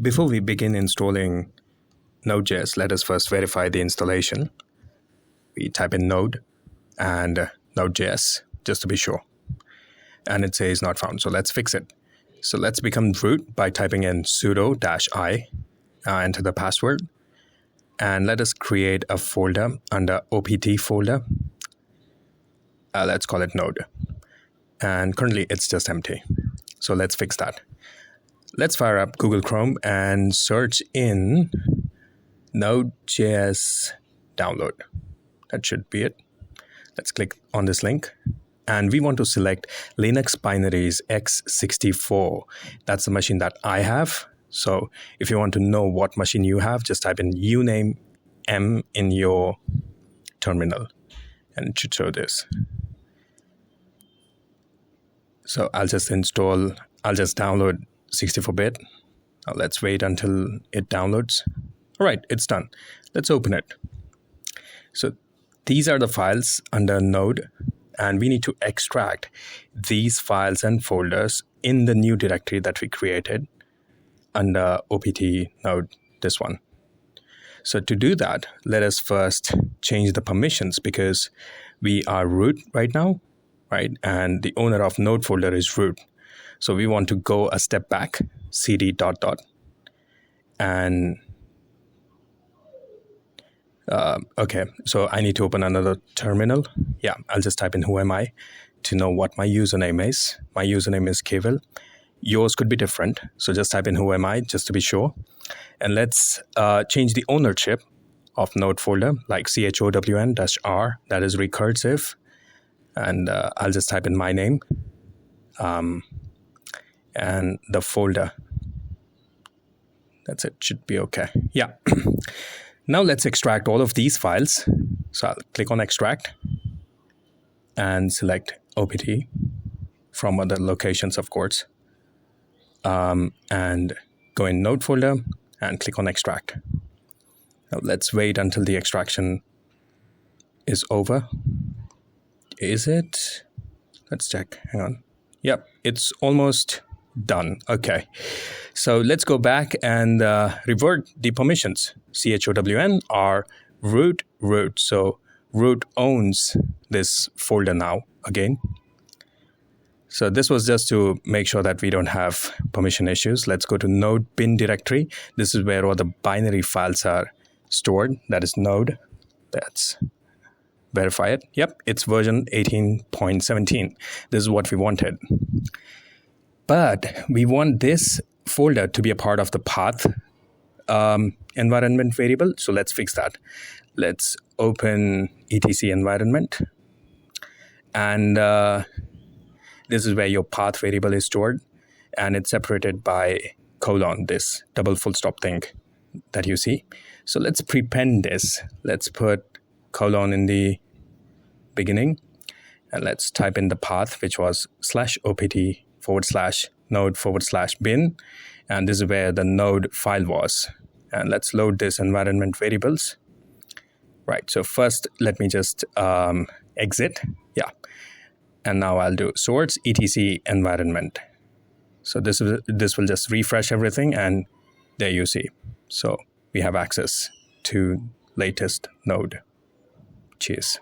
Before we begin installing Node.js, let us first verify the installation. We type in node and Node.js just to be sure. And it says not found, so let's fix it. So let's become root by typing in sudo-i, enter the password, and let us create a folder under opt folder. Let's call it node. And currently it's just empty. So let's fix that. Let's fire up Google Chrome and search in Node.js download. That should be it. Let's click on this link. And we want to select Linux binaries x64. That's the machine that I have. So if you want to know what machine you have, just type in uname m in your terminal and it should show this. So I'll just download 64-bit. Now let's wait until it downloads. All right, it's done. Let's open it. So these are the files under node, and we need to extract these files and folders in the new directory that we created under opt node, this one. So to do that, let us first change the permissions because we are root right now, right? And the owner of node folder is root. So we want to go a step back, cd ... and okay, so I need to open another terminal. Yeah, I'll just type in who am I to know what my username is. My username is Kevil. Yours could be different, so just type in who am I just to be sure. And let's change the ownership of node folder like chown-r, that is recursive. And I'll just type in my name and the folder. That's it, should be okay. Yeah. Now let's extract all of these files. So I'll click on extract and select opt from other locations, of course. And go in node folder and click on extract. Now let's wait until the extraction is over. Is it? Let's check, hang on. Yep, it's almost done. Okay, so let's go back and revert the permissions. chown are root. So root owns this folder now again. So this was just to make sure that we don't have permission issues. Let's go to node bin directory. This is where all the binary files are stored. That is node. Let's verify it. Yep, it's version 18.17. This is what we wanted. But we want this folder to be a part of the path environment variable. So let's fix that. Let's open etc environment. And this is where your path variable is stored. And it's separated by colon, this double full stop thing that you see. So let's prepend this. Let's put colon in the beginning. And let's type in the path, which was /opt/node/bin. And this is where the node file was. And let's load this environment variables. Right, so first let me just exit. Yeah. And now I'll do source etc environment. So this will just refresh everything, and there you see. So we have access to latest node. Cheers.